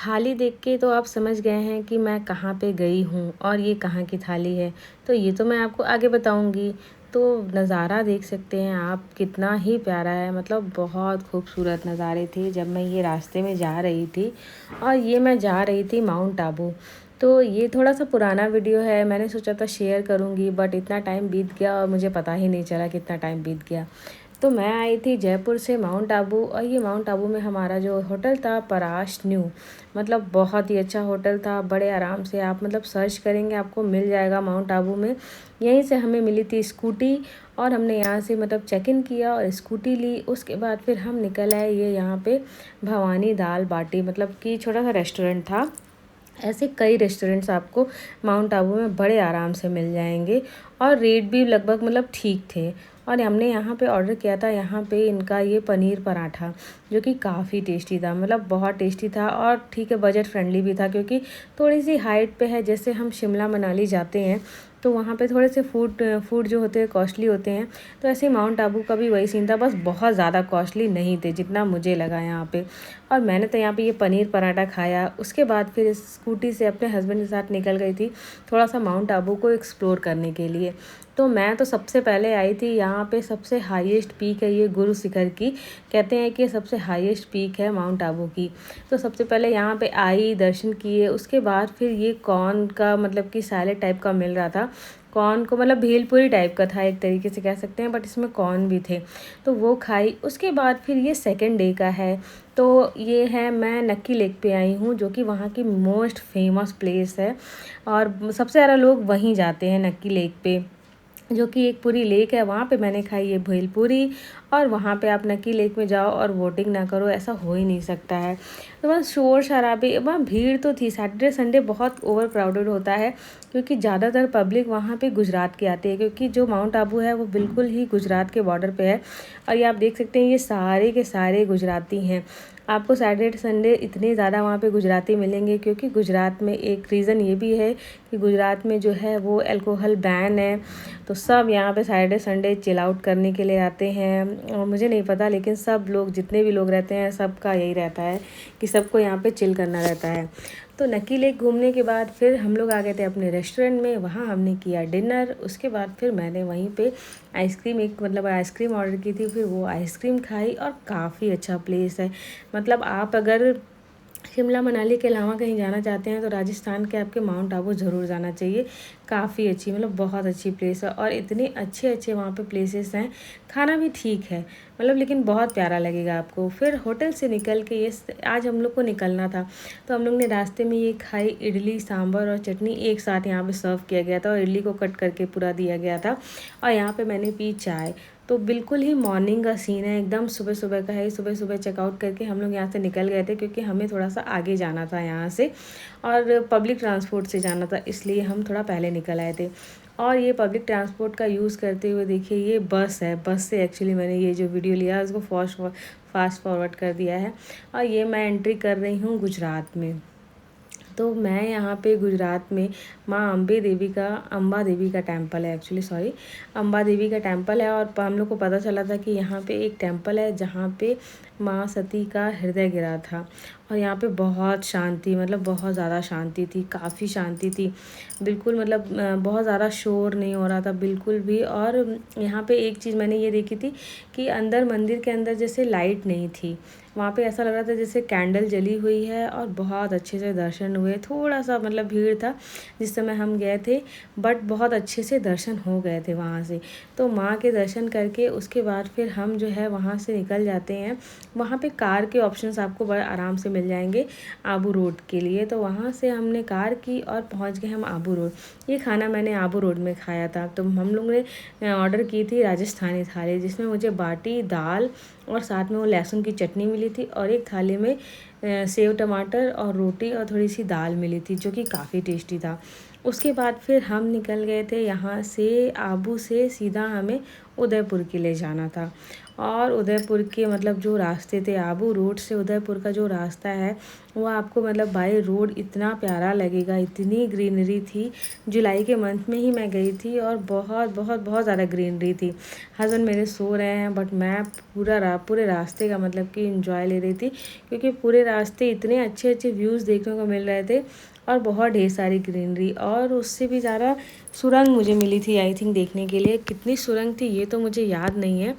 थाली देख के तो आप समझ गए हैं कि मैं कहाँ पे गई हूँ और ये कहाँ की थाली है। तो ये तो मैं आपको आगे बताऊँगी। तो नज़ारा देख सकते हैं आप, कितना ही प्यारा है, मतलब बहुत खूबसूरत नज़ारे थे जब मैं ये रास्ते में जा रही थी। और ये मैं जा रही थी माउंट आबू। तो ये थोड़ा-सा पुराना वीडियो है, मैंने सोचा था शेयर करूँगी, बट इतना टाइम बीत गया और मुझे पता ही नहीं चला कितना टाइम बीत गया। तो मैं आई थी जयपुर से माउंट आबू, और ये माउंट आबू में हमारा जो होटल था पराश न्यू, मतलब बहुत ही अच्छा होटल था। बड़े आराम से आप मतलब सर्च करेंगे आपको मिल जाएगा माउंट आबू में। यहीं से हमें मिली थी स्कूटी, और हमने यहाँ से मतलब चेक इन किया और स्कूटी ली। उसके बाद फिर हम निकल आए ये यहाँ पे भवानी दाल बाटी, मतलब कि छोटा सा रेस्टोरेंट था। ऐसे कई रेस्टोरेंट्स आपको माउंट आबू में बड़े आराम से मिल जाएंगे, और रेट भी लगभग मतलब ठीक थे। और हमने यहाँ पे ऑर्डर किया था, यहाँ पे इनका ये पनीर पराठा, जो कि काफ़ी टेस्टी था, मतलब बहुत टेस्टी था। और ठीक है, बजट फ्रेंडली भी था, क्योंकि थोड़ी सी हाइट पे है। जैसे हम शिमला मनाली जाते हैं तो वहाँ पे थोड़े से फूड जो होते हैं कॉस्टली होते हैं। तो ऐसे माउंट आबू का भी वही सीन था, बस बहुत ज़्यादा कॉस्टली नहीं थे जितना मुझे लगा यहाँ पे। और मैंने तो यहाँ पे ये पनीर पराठा खाया। उसके बाद फिर इस स्कूटी से अपने हस्बैंड के साथ निकल गई थी थोड़ा सा माउंट आबू को एक्सप्लोर करने के लिए। तो मैं तो सबसे पहले आई थी यहाँ पे, सबसे हाईएस्ट पीक है ये गुरु शिखर की, कहते हैं कि सबसे हाईएस्ट पीक है माउंट आबू की। तो सबसे पहले यहाँ पे आई, दर्शन किए। उसके बाद फिर ये कॉर्न का मतलब कि सैलेड टाइप का मिल रहा था। कॉर्न को मतलब भेलपूरी टाइप का था, एक तरीके से कह सकते हैं, बट इसमें कॉर्न भी थे, तो वो खाई। उसके बाद फिर ये सेकेंड डे का है। तो ये है, मैं नक्की लेक पे आई हूँ, जो कि वहाँ की मोस्ट फेमस प्लेस है, और सबसे ज़्यादा लोग वहीं जाते हैं नक्की लेक पे, जो कि एक पूरी लेक है। वहाँ पे मैंने खाई है भेलपूरी। और वहाँ पे आप नक्की लेक में जाओ और बोटिंग ना करो, ऐसा हो ही नहीं सकता है। तो बस शोर शराबे, वहाँ भीड़ तो थी। सैटरडे संडे बहुत ओवर क्राउडेड होता है, क्योंकि ज़्यादातर पब्लिक वहाँ पे गुजरात की आती है, क्योंकि जो माउंट आबू है वो बिल्कुल ही गुजरात के बॉर्डर पे है। और ये आप देख सकते हैं, ये सारे के सारे गुजराती हैं। आपको सैटरडे संडे इतने ज़्यादा वहाँ पे गुजराती मिलेंगे, क्योंकि गुजरात में एक रीज़न ये भी है कि गुजरात में जो है वो अल्कोहल बैन है। तो सब यहाँ पे सैटरडे संडे चिल आउट करने के लिए आते हैं। और मुझे नहीं पता, लेकिन सब लोग, जितने भी लोग रहते हैं, सबका यही रहता है कि सबको यहाँ पे चिल करना रहता है। तो नक्की लेक घूमने के बाद फिर हम लोग आ गए थे अपने रेस्टोरेंट में, वहाँ हमने किया डिनर। उसके बाद फिर मैंने वहीं पे आइसक्रीम, एक मतलब आइसक्रीम ऑर्डर की थी, फिर वो आइसक्रीम खाई। और काफ़ी अच्छा प्लेस है, मतलब आप अगर शिमला मनाली के अलावा कहीं जाना चाहते हैं तो राजस्थान के आपके माउंट आबू ज़रूर जाना चाहिए। काफ़ी अच्छी, मतलब बहुत अच्छी प्लेस है, और इतने अच्छे अच्छे वहाँ पे प्लेसेस हैं। खाना भी ठीक है, मतलब लेकिन बहुत प्यारा लगेगा आपको। फिर होटल से निकल के ये आज हम लोग को निकलना था, तो हम लोग ने रास्ते में ये खाई, इडली सांभर और चटनी एक साथ यहाँ पे सर्व किया गया था, और इडली को कट करके पूरा दिया गया था। और यहाँ पे मैंने पी चाय। तो बिल्कुल ही मॉर्निंग का सीन है, एकदम सुबह सुबह का है। सुबह सुबह चेकआउट करके हम लोग यहाँ से निकल गए थे, क्योंकि हमें थोड़ा सा आगे जाना था यहाँ से, और पब्लिक ट्रांसपोर्ट से जाना था, इसलिए हम थोड़ा पहले निकल आए थे। और ये पब्लिक ट्रांसपोर्ट का यूज़ करते हुए देखिए, ये बस है, बस से एक्चुअली मैंने ये जो वीडियो लिया उसको फास्ट फॉरवर्ड कर दिया है। और ये मैं एंट्री कर रही हूँ गुजरात में। तो मैं यहाँ पे गुजरात में माँ अम्बा देवी का टेम्पल है, एक्चुअली सॉरी, अम्बा देवी का टेम्पल है। और हम लोग को पता चला था कि यहाँ पे एक टेम्पल है जहाँ पे माँ सती का हृदय गिरा था। और यहाँ पे बहुत शांति, मतलब बहुत ज़्यादा शांति थी, काफ़ी शांति थी, बिल्कुल मतलब बहुत ज़्यादा शोर नहीं हो रहा था बिल्कुल भी। और यहाँ पे एक चीज़ मैंने ये देखी थी कि अंदर, मंदिर के अंदर जैसे लाइट नहीं थी, वहाँ पे ऐसा लग रहा था जैसे कैंडल जली हुई है। और बहुत अच्छे से दर्शन हुए। थोड़ा सा मतलब भीड़ था जिस समय हम गए थे, बट बहुत अच्छे से दर्शन हो गए थे वहाँ से। तो माँ के दर्शन करके उसके बाद फिर हम जो है वहाँ से निकल जाते हैं। वहाँ पे कार के ऑप्शंस आपको बड़े आराम से मिल जाएंगे आबू रोड के लिए। तो वहाँ से हमने कार की और पहुँच गए हम आबू रोड। ये खाना मैंने आबू रोड में खाया था। तो हम लोग ने ऑर्डर की थी राजस्थानी थाली, जिसमें मुझे बाटी, दाल और साथ में वो लहसुन की चटनी मिली थी, और एक थाली में सेव टमाटर और रोटी और थोड़ी सी दाल मिली थी, जो कि काफ़ी टेस्टी था। उसके बाद फिर हम निकल गए थे यहाँ से, आबू से सीधा हमें उदयपुर के लिए जाना था। और उदयपुर के मतलब जो रास्ते थे, आबू रोड से उदयपुर का जो रास्ता है वो आपको मतलब बाय रोड इतना प्यारा लगेगा, इतनी ग्रीनरी थी। जुलाई के मंथ में ही मैं गई थी और बहुत बहुत बहुत ज़्यादा ग्रीनरी थी। हस्बैंड मेरे सो रहे हैं बट मैं पूरे रास्ते का मतलब कि इंजॉय ले रही थी, क्योंकि पूरे रास्ते इतने अच्छे अच्छे व्यूज़ देखने को मिल रहे थे और बहुत ढेर सारी ग्रीनरी। और उससे भी ज़्यादा सुरंग मुझे मिली थी आई थिंक देखने के लिए। कितनी सुरंग थी ये तो मुझे याद नहीं है,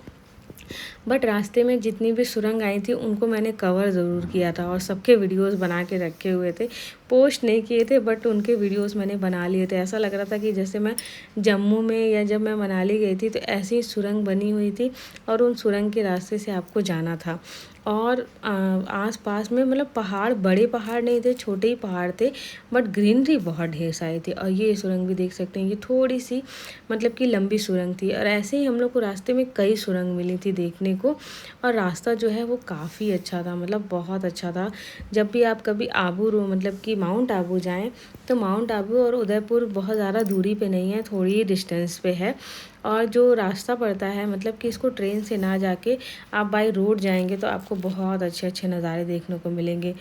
बट रास्ते में जितनी भी सुरंग आई थी उनको मैंने कवर ज़रूर किया था और सबके वीडियोस बना के रखे हुए थे। पोस्ट नहीं किए थे बट उनके वीडियोस मैंने बना लिए थे। ऐसा लग रहा था कि जैसे मैं जम्मू में या जब मैं मनाली गई थी तो ऐसी ही सुरंग बनी हुई थी और उन सुरंग के रास्ते से आपको जाना था। और आस पास में मतलब पहाड़, बड़े पहाड़ नहीं थे, छोटे ही पहाड़ थे, बट ग्रीनरी बहुत ढेर सारी थी। और ये सुरंग भी देख सकते हैं, ये थोड़ी सी मतलब कि लंबी सुरंग थी। और ऐसे ही हम लोग को रास्ते में कई सुरंग मिली थी देखने को। और रास्ता जो है वो काफ़ी अच्छा था, मतलब बहुत अच्छा था। जब भी आप कभी आबू मतलब कि माउंट आबू जाएं तो माउंट आबू और उदयपुर बहुत ज़्यादा दूरी पे नहीं है, थोड़ी ही डिस्टेंस पे है। और जो रास्ता पड़ता है मतलब कि इसको ट्रेन से ना जाके आप बाई रोड जाएंगे तो आपको बहुत अच्छे अच्छे नज़ारे देखने को मिलेंगे।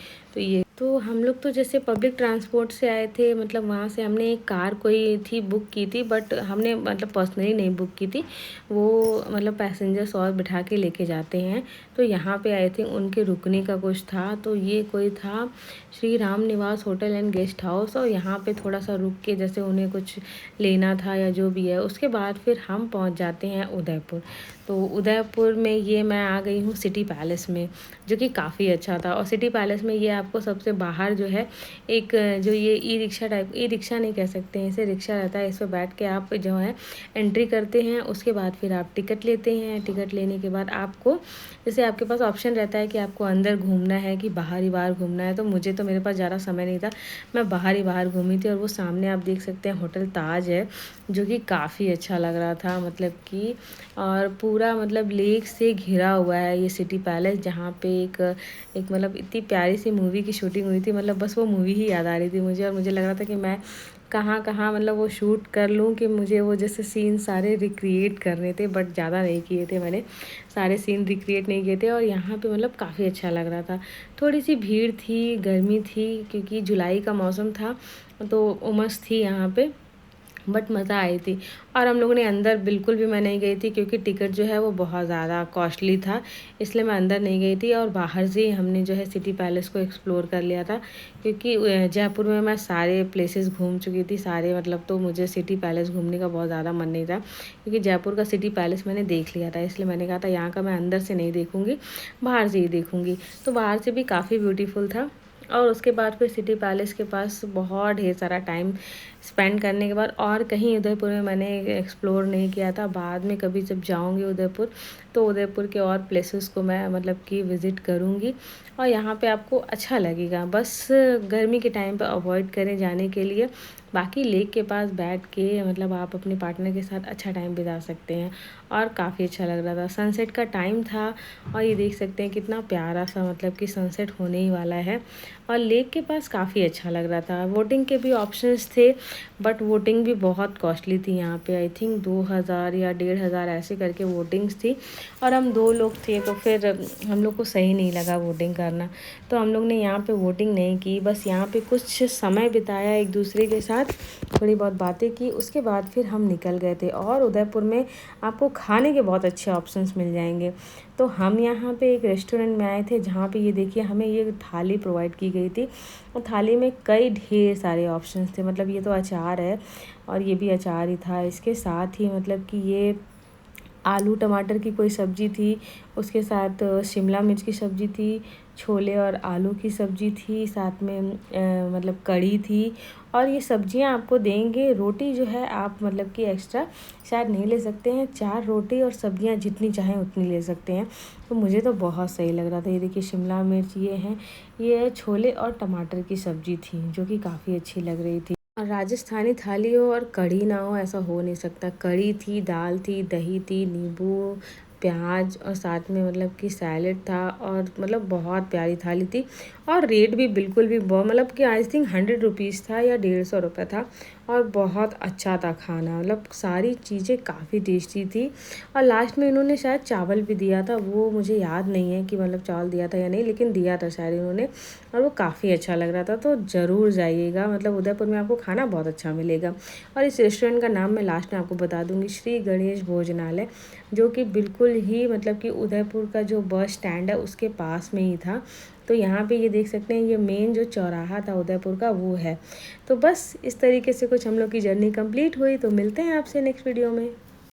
तो हम लोग तो जैसे पब्लिक ट्रांसपोर्ट से आए थे, मतलब वहाँ से हमने एक कार कोई थी बुक की थी, बट हमने मतलब पर्सनली नहीं बुक की थी, वो मतलब पैसेंजर्स और बिठा के लेके जाते हैं। तो यहाँ पे आए थे, उनके रुकने का कुछ था, तो ये कोई था Shri Ram Niwas hotel and guest house. और यहाँ पे थोड़ा सा रुक के जैसे उन्हें कुछ लेना था या जो भी है, उसके बाद फिर हम पहुँच जाते हैं उदयपुर। तो उदयपुर में ये मैं आ गई हूँ सिटी पैलेस में, जो कि काफ़ी अच्छा था। और सिटी पैलेस में ये आपको सबसे बाहर जो है एक जो ये e rickshaw type, e rickshaw नहीं कह सकते हैं इसे, रिक्शा रहता है, इस पर बैठ के आप जो है एंट्री करते हैं। उसके बाद फिर आप टिकट लेते हैं। टिकट लेने के बाद आपको जैसे आपके पास ऑप्शन रहता है कि आपको अंदर घूमना है कि बाहर ही बाहर घूमना है। तो मुझे तो मेरे पास ज़्यादा समय नहीं था, मैं बाहर ही बाहर घूमी थी। और वो सामने आप देख सकते हैं होटल ताज है, जो कि काफ़ी अच्छा लग रहा था मतलब कि। और पूरा मतलब लेक से घिरा हुआ है ये सिटी पैलेस, जहाँ पे एक मतलब इतनी प्यारी सी मूवी की शूटिंग हुई थी। मतलब बस वो मूवी ही याद आ रही थी मुझे, और मुझे लग रहा था कि मैं कहाँ कहाँ मतलब वो शूट कर लूँ, कि मुझे वो जैसे सीन सारे रिक्रिएट करने थे, बट ज़्यादा नहीं किए थे मैंने, सारे सीन रिक्रिएट नहीं किए थे। और यहाँ पे मतलब काफ़ी अच्छा लग रहा था। थोड़ी सी भीड़ थी, गर्मी थी, क्योंकि जुलाई का मौसम था तो उमस थी यहाँ पे, बट मज़ा आई थी। और हम लोगों ने अंदर बिल्कुल भी मैं नहीं गई थी, क्योंकि टिकट जो है वो बहुत ज़्यादा कॉस्टली था, इसलिए मैं अंदर नहीं गई थी। और बाहर से ही हमने जो है सिटी पैलेस को एक्सप्लोर कर लिया था, क्योंकि जयपुर में मैं सारे प्लेसेस घूम चुकी थी सारे, मतलब तो मुझे सिटी पैलेस घूमने का बहुत ज़्यादा मन नहीं था, क्योंकि जयपुर का सिटी पैलेस मैंने देख लिया था। इसलिए मैंने कहा था यहाँ का मैं अंदर से नहीं देखूँगी, बाहर से ही देखूँगी। तो बाहर से भी काफ़ी ब्यूटीफुल था। और उसके बाद फिर सिटी पैलेस के पास बहुत ढेर सारा टाइम स्पेंड करने के बाद और कहीं उदयपुर में मैंने एक्सप्लोर नहीं किया था। बाद में कभी जब जाऊंगी उदयपुर तो उदयपुर के और प्लेसेस को मैं मतलब कि विज़िट करूंगी। और यहाँ पे आपको अच्छा लगेगा, बस गर्मी के टाइम पे अवॉइड करें जाने के लिए। बाकी लेक के पास बैठ के मतलब आप अपने पार्टनर के साथ अच्छा टाइम बिता सकते हैं। और काफ़ी अच्छा लग रहा था, सनसेट का टाइम था। और ये देख सकते हैं कितना प्यारा सा मतलब कि सनसेट होने ही वाला है। और लेक के पास काफ़ी अच्छा लग रहा था। वोटिंग के भी ऑप्शंस थे, बट वोटिंग भी बहुत कॉस्टली थी यहाँ पे। आई थिंक 2000 या 1500 ऐसे करके वोटिंग्स थी। और हम 2 लोग थे तो फिर हम लोग को सही नहीं लगा वोटिंग करना, तो हम लोग ने यहाँ पे वोटिंग नहीं की। बस यहाँ पे कुछ समय बिताया एक दूसरे के साथ, थोड़ी बहुत बातें की, उसके बाद फिर हम निकल गए थे। और उदयपुर में आपको खाने के बहुत अच्छे ऑप्शंस मिल जाएंगे। तो हम यहाँ पे एक रेस्टोरेंट में आए थे, जहाँ पे ये देखिए हमें ये थाली प्रोवाइड की गई थी। और थाली में कई ढेर सारे ऑप्शंस थे, मतलब ये तो अचार है और ये भी अचार ही था। इसके साथ ही मतलब कि ये आलू टमाटर की कोई सब्ज़ी थी, उसके साथ शिमला मिर्च की सब्ज़ी थी, छोले और आलू की सब्ज़ी थी, साथ में मतलब कढ़ी थी। और ये सब्जियां आपको देंगे। रोटी जो है आप मतलब कि एक्स्ट्रा शायद नहीं ले सकते हैं, 4 रोटी और सब्जियां जितनी चाहें उतनी ले सकते हैं। तो मुझे तो बहुत सही लग रहा था। ये देखिए शिमला मिर्च ये हैं, ये छोले और टमाटर की सब्ज़ी थी, जो कि काफ़ी अच्छी लग रही थी। और राजस्थानी थाली हो और कढ़ी ना हो, ऐसा हो नहीं सकता। कढ़ी थी, दाल थी, दही थी, नींबू, प्याज और साथ में मतलब कि सैलेड था और मतलब बहुत प्यारी थाली थी। और रेट भी बिल्कुल भी बहुत मतलब कि आई थिंक 100 रुपीज़ था या 150 रुपये था। और बहुत अच्छा था खाना, मतलब सारी चीज़ें काफ़ी टेस्टी थी। और लास्ट में इन्होंने शायद चावल भी दिया था, वो मुझे याद नहीं है कि मतलब चावल दिया था या नहीं, लेकिन दिया था शायद इन्होंने। और वो काफ़ी अच्छा लग रहा था, तो ज़रूर जाइएगा, मतलब उदयपुर में आपको खाना बहुत अच्छा मिलेगा। और इस रेस्टोरेंट का नाम मैं लास्ट में आपको बता दूँगी, श्री गणेश भोजनालय, जो कि बिल्कुल ही मतलब कि उदयपुर का जो बस स्टैंड है उसके पास में ही था। तो यहाँ पे ये देख सकते हैं, ये मेन जो चौराहा था उदयपुर का वो है। तो बस इस तरीके से कुछ हम लोग की जर्नी कंप्लीट हुई। तो मिलते हैं आपसे नेक्स्ट वीडियो में।